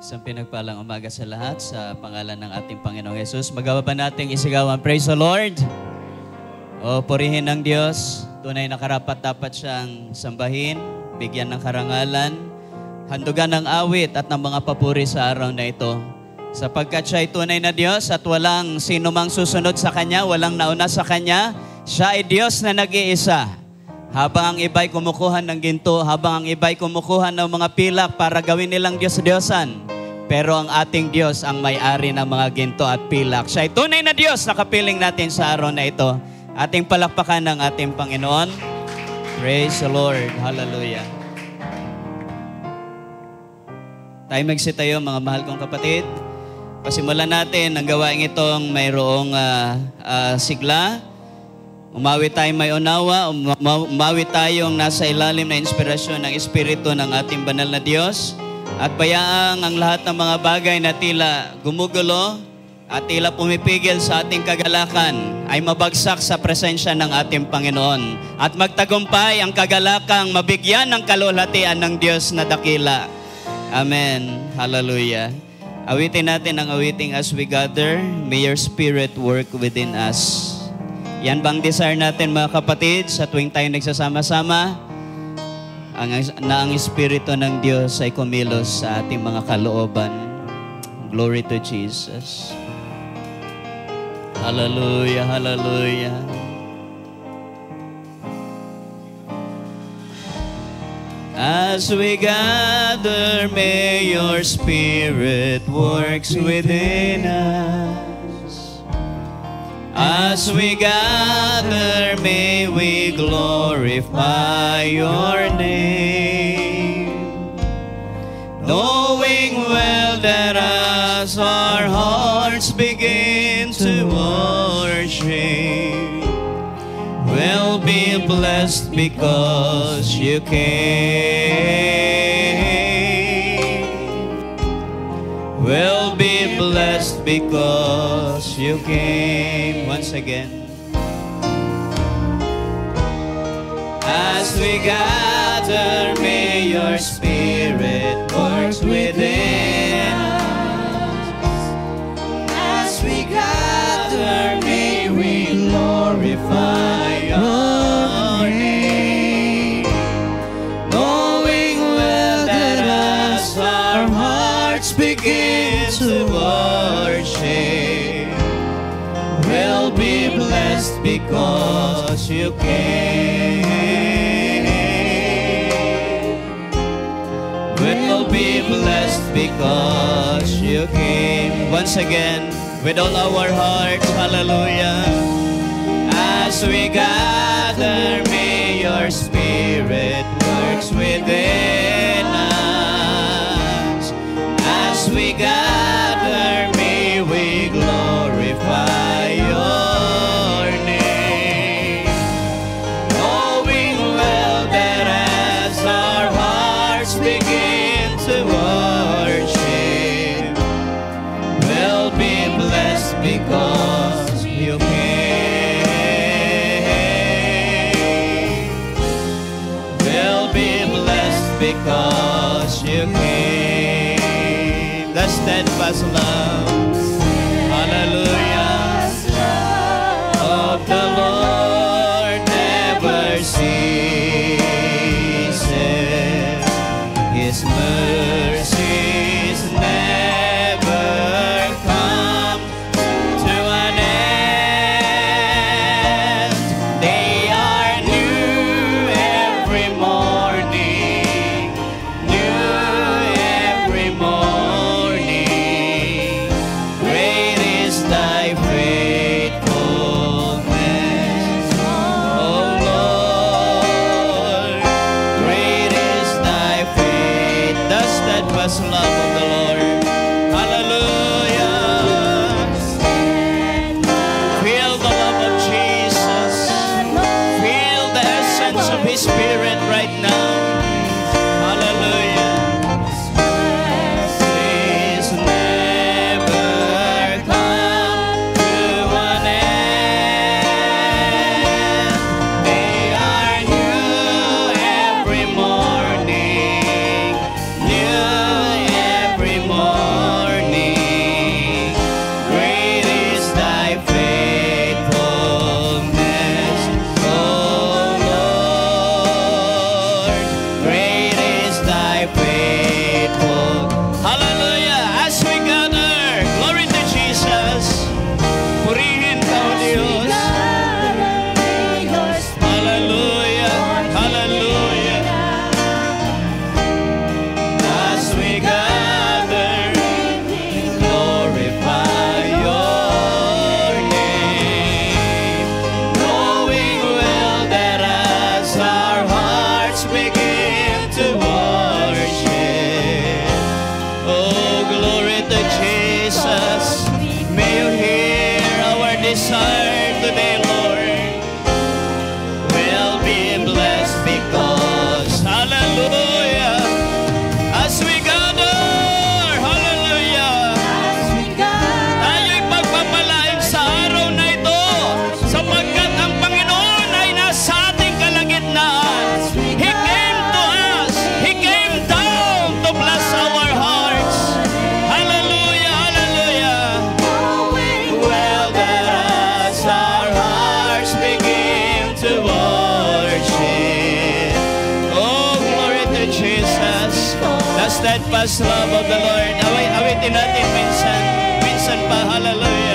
Isang pinagpalang umaga sa lahat sa pangalan ng ating Panginoong Yesus. Magawa ba nating isigawan, praise the Lord? O purihin ng Diyos, tunay na karapat-dapat siyang sambahin, bigyan ng karangalan, handugan ng awit at ng mga papuri sa araw na ito. Sapagkat siya ay tunay na Diyos at walang sino mang susunod sa Kanya, walang nauna sa Kanya, siya ay Diyos na nag-iisa. Habang ang iba'y kumukuha ng ginto, habang ang iba'y kumukuha ng mga pilak para gawin nilang Diyos-Diyosan. Pero ang ating Diyos ang may-ari ng mga ginto at pilak. Siya ay tunay na Diyos na kapiling natin sa araw na ito. Ating palakpakan ng ating Panginoon. Praise the Lord. Hallelujah. Tayo magsitayo, mga mahal kong kapatid. Pasimulan natin ang gawain itong mayroong sigla. Umawi tayong may unawa, umawi tayong nasa ilalim na inspirasyon ng Espiritu ng ating banal na Diyos at bayaang ang lahat ng mga bagay na tila gumugulo at tila pumipigil sa ating kagalakan ay mabagsak sa presensya ng ating Panginoon at magtagumpay ang kagalakang mabigyan ng kalulhatian ng Diyos na dakila. Amen. Hallelujah. Awitin natin ang awiting As We Gather, May Your Spirit Work Within Us. Yan bang desire natin mga kapatid sa tuwing tayo nagsasama-sama? Ang Espiritu ng Diyos ay kumilos sa ating mga kalooban. Glory to Jesus. Hallelujah, hallelujah. As we gather, may your Spirit works within us. As we gather, may we glorify your name, knowing well that as our hearts begin to worship, we'll be blessed because you came. We'll be blessed because you came. Once again. As we gather, may your Spirit work within us. As we gather, may we glorify your name, knowing well that as our hearts begin to worship, we'll be blessed because you came. We'll be blessed because you came. Once again, with all our hearts, hallelujah. As we gather, may your Spirit works within us. As we gather, may we glorify your name, knowing well that as our hearts begin to worship, we'll be blessed because you came. We'll be blessed because you came. The steadfast love, hallelujah, of the Lord never ceases. His mercies never come to an end. They are new every morning, new every morning. to Jesus. May you hear our desire today, Lord. We'll be blessed because, hallelujah, as we gather, hallelujah, tayo'y pagpapalain sa araw na ito, sapagkat ang Panginoon ay nasa ating kalagitnaan. He came to us. He came down to bless our hearts. Hallelujah, hallelujah. Well, as our hearts begin to worship. Oh, glory to Jesus. The steadfast love of the Lord. Awitin natin minsan pa, hallelujah.